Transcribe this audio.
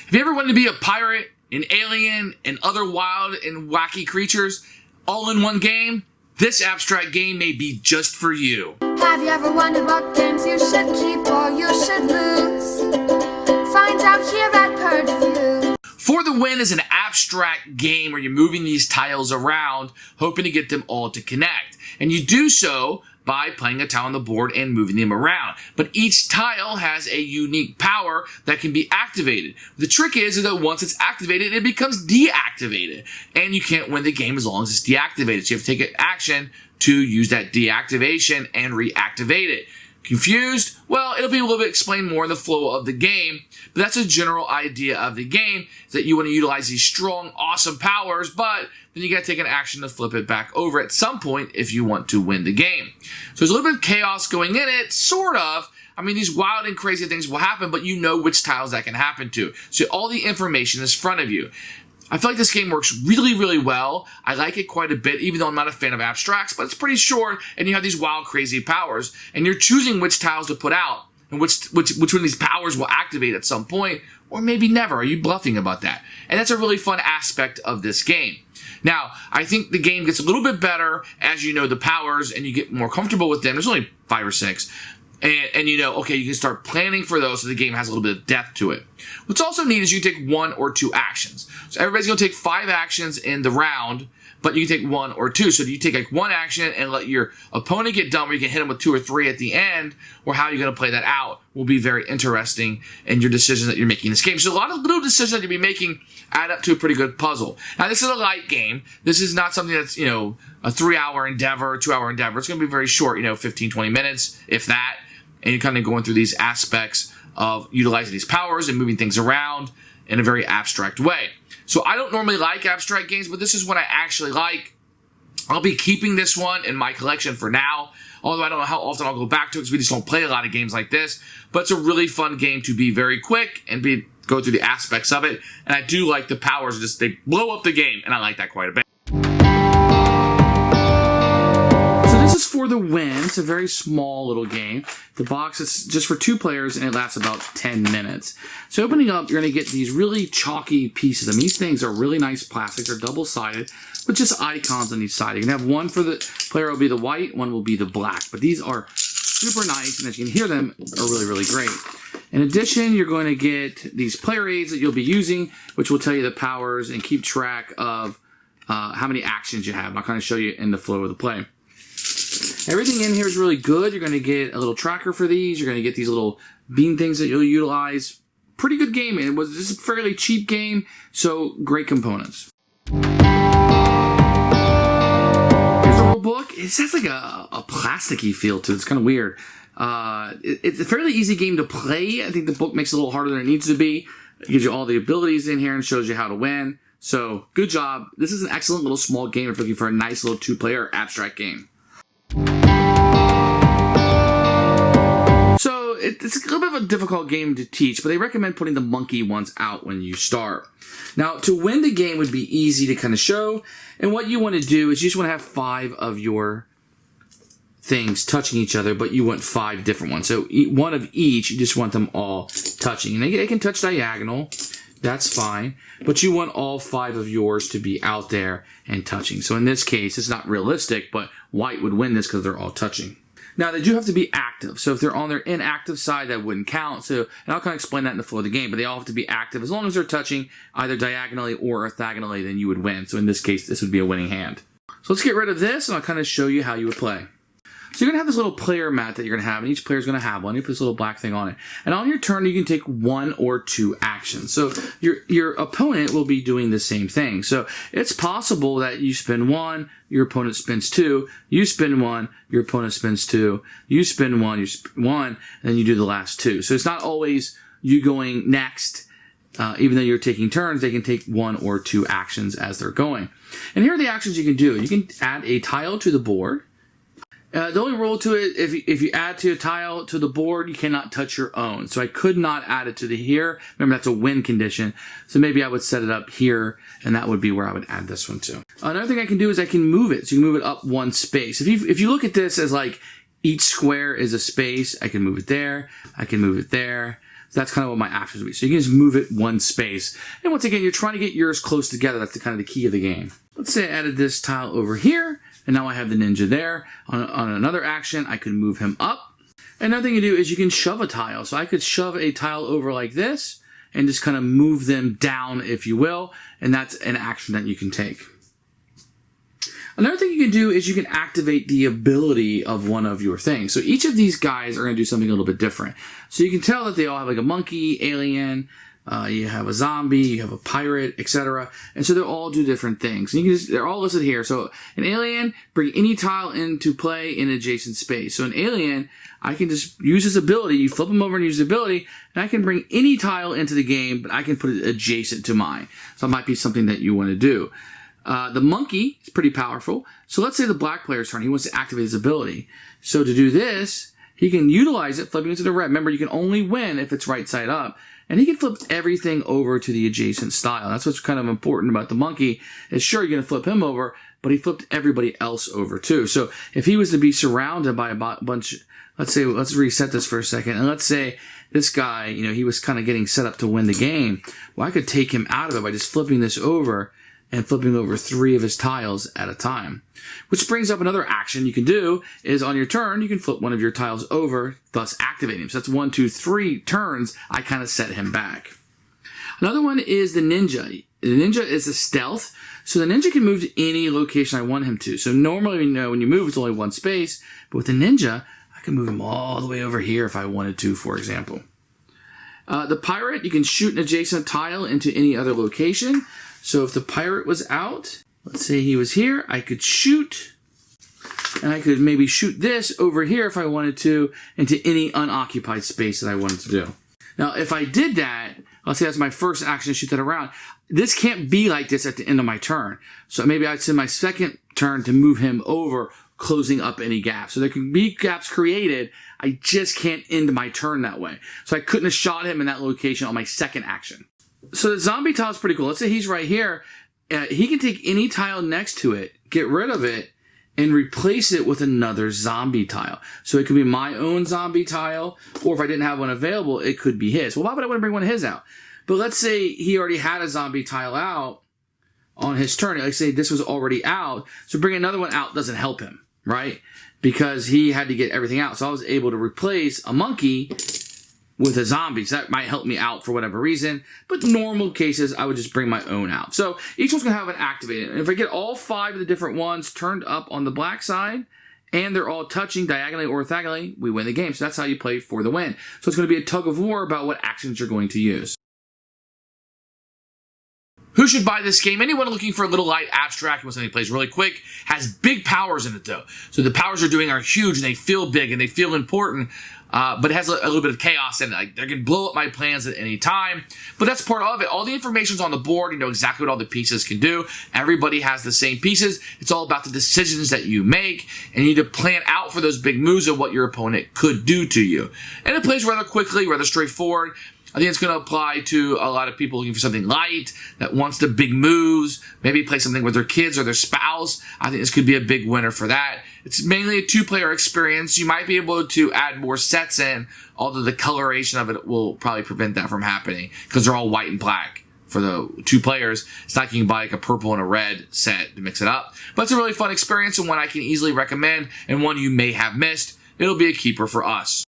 If you ever wanted to be a pirate, an alien, and other wild and wacky creatures all in one game, this abstract game may be just for you. Have you ever wondered what games you should keep or you should lose? Find out here at Purdue. For the Win is an abstract game where you're moving these tiles around, hoping to get them all to connect. And you do so by playing a tile on the board and moving them around. But each tile has a unique power that can be activated. The trick is that once it's activated, it becomes deactivated. And you can't win the game as long as it's deactivated. So you have to take an action to use that deactivation and reactivate it. Confused? Well, it'll be a little bit explained more in the flow of the game, but that's a general idea of the game, is that you want to utilize these strong, awesome powers, but then you got to take an action to flip it back over at some point if you want to win the game. So there's a little bit of chaos going in it, sort of. I mean, these wild and crazy things will happen, but you know which tiles that can happen to. So all the information is in front of you. I feel like this game works really, really well. I like it quite a bit, even though I'm not a fan of abstracts, but it's pretty short, and you have these wild, crazy powers, and you're choosing which tiles to put out, and which one of these powers will activate at some point, or maybe never. Are you bluffing about that? And that's a really fun aspect of this game. Now, I think the game gets a little bit better as you know the powers, and you get more comfortable with them. There's only 5 or 6. And you know, okay, you can start planning for those so the game has a little bit of depth to it. What's also neat is you can take 1 or 2 actions. So everybody's going to take 5 actions in the round, but you can take 1 or 2. So do you take like 1 action and let your opponent get done, or you can hit them with 2 or 3 at the end, or how you're going to play that out will be very interesting in your decisions that you're making in this game. So a lot of little decisions that you'll be making add up to a pretty good puzzle. Now, this is a light game. This is not something that's, you know, a 3-hour endeavor, a 2-hour endeavor. It's going to be very short, you know, 15, 20 minutes, if that. And you're kind of going through these aspects of utilizing these powers and moving things around in a very abstract way. So I don't normally like abstract games, but this is what I actually like. I'll be keeping this one in my collection for now, although I don't know how often I'll go back to it because we just don't play a lot of games like this. But it's a really fun game to be very quick and go through the aspects of it. And I do like the powers. They blow up the game, and I like that quite a bit. For the Win, it's a very small little game. The box is just for 2 players and it lasts about 10 minutes. So opening up, you're going to get these really chalky pieces. I mean, these things are really nice plastic. They're double-sided with just icons on each side. You can have one for the player will be the white, one will be the black. But these are super nice, and as you can hear them, are really, really great. In addition, you're going to get these player aids that you'll be using, which will tell you the powers and keep track of how many actions you have. And I'll kind of show you in the flow of the play. Everything in here is really good. You're going to get a little tracker for these. You're going to get these little bean things that you'll utilize. Pretty good game. It was just a fairly cheap game, so great components. Here's the rule book. It has like a plasticky feel to it. It's kind of weird. It's a fairly easy game to play. I think the book makes it a little harder than it needs to be. It gives you all the abilities in here and shows you how to win. So, good job. This is an excellent little small game if you're looking for a nice little 2-player abstract game. So it's a little bit of a difficult game to teach, but they recommend putting the monkey ones out when you start. Now, to win the game would be easy to kind of show, and what you want to do is you just want to have 5 of your things touching each other, but you want 5 different ones. So one of each, you just want them all touching. And they can touch diagonal, that's fine, but you want all 5 of yours to be out there and touching. So in this case, it's not realistic, but white would win this because they're all touching. Now, they do have to be active. So if they're on their inactive side, that wouldn't count. So, and I'll kind of explain that in the flow of the game, but they all have to be active. As long as they're touching either diagonally or orthogonally, then you would win. So in this case, this would be a winning hand. So let's get rid of this, and I'll kind of show you how you would play. So you're going to have this little player mat that you're going to have, and each player is going to have one. You put this little black thing on it. And on your turn, you can take 1 or 2 actions. So your opponent will be doing the same thing. So it's possible that you spin 1, your opponent spins 2, you spin 1, your opponent spins 2, you spin 1, you spin 1, and then you do the last 2. So it's not always you going next. Even though you're taking turns, they can take 1 or 2 actions as they're going. And here are the actions you can do. You can add a tile to the board. The only rule to it, if you add to a tile to the board, you cannot touch your own. So I could not add it to the here. Remember, that's a win condition. So maybe I would set it up here, and that would be where I would add this one to. Another thing I can do is I can move it. So you can move it up 1 space. If you look at this as like each square is a space, I can move it there. I can move it there. That's kind of what my actions would be. So you can just move it one space. And once again, you're trying to get yours close together. That's kind of the key of the game. Let's say I added this tile over here, and now I have the ninja there. On another action, I could move him up. Another thing you do is you can shove a tile. So I could shove a tile over like this and just kind of move them down, if you will. And that's an action that you can take. Another thing you can do is you can activate the ability of one of your things. So each of these guys are going to do something a little bit different. So you can tell that they all have like a monkey, alien, you have a zombie, you have a pirate, etc. And so they all do different things. And you can they're all listed here. So an alien, bring any tile into play in adjacent space. So an alien, I can just use his ability. You flip him over and use the ability, and I can bring any tile into the game, but I can put it adjacent to mine. So it might be something that you want to do. The monkey is pretty powerful. So let's say the black player's turn. He wants to activate his ability. So to do this, he can utilize it, flipping it to the red. Remember, you can only win if it's right side up. And he can flip everything over to the adjacent style. That's what's kind of important about the monkey. Is sure, you're going to flip him over, but he flipped everybody else over too. So if he was to be surrounded by a bunch, let's reset this for a second. And let's say this guy, he was kind of getting set up to win the game. Well, I could take him out of it by just flipping this over and flipping over 3 of his tiles at a time. Which brings up another action you can do is on your turn, you can flip one of your tiles over, thus activating him. So that's 1, 2, 3 turns. I kind of set him back. Another one is the ninja. The ninja is a stealth. So the ninja can move to any location I want him to. So normally, when you move, it's only one space. But with the ninja, I can move him all the way over here if I wanted to, for example. The pirate, you can shoot an adjacent tile into any other location. So if the pirate was out, let's say he was here, I could shoot, and I could maybe shoot this over here if I wanted to into any unoccupied space that I wanted to do. Now, if I did that, let's say that's my first action to shoot that around, this can't be like this at the end of my turn. So maybe I'd send my second turn to move him over, closing up any gaps. So there can be gaps created. I just can't end my turn that way. So I couldn't have shot him in that location on my second action. So the zombie tile is pretty cool. Let's say he's right here. He can take any tile next to it, get rid of it, and replace it with another zombie tile. So it could be my own zombie tile, or if I didn't have one available, it could be his. Well, why would I want to bring one of his out? But let's say he already had a zombie tile out on his turn. Let's say this was already out. So bringing another one out doesn't help him, right? Because he had to get everything out. So I was able to replace a monkey with a zombie. So that might help me out for whatever reason. But normal cases, I would just bring my own out. So each one's going to have an activated. And if I get all 5 of the different ones turned up on the black side, and they're all touching diagonally or orthogonally, we win the game. So that's how you play for the win. So it's going to be a tug of war about what actions you're going to use. Who should buy this game? Anyone looking for a little light abstract and something that plays really quick. Has big powers in it though. So the powers they're doing are huge and they feel big and they feel important. But it has a little bit of chaos in it. Like, they can blow up my plans at any time. But that's part of it. All the information's on the board. You know exactly what all the pieces can do. Everybody has the same pieces. It's all about the decisions that you make. And you need to plan out for those big moves of what your opponent could do to you. And it plays rather quickly, rather straightforward. I think it's going to apply to a lot of people looking for something light, that wants the big moves, maybe play something with their kids or their spouse. I think this could be a big winner for that. It's mainly a 2-player experience. You might be able to add more sets in, although the coloration of it will probably prevent that from happening because they're all white and black. For the 2 players, it's not like you can buy like a purple and a red set to mix it up. But it's a really fun experience and one I can easily recommend and one you may have missed. It'll be a keeper for us.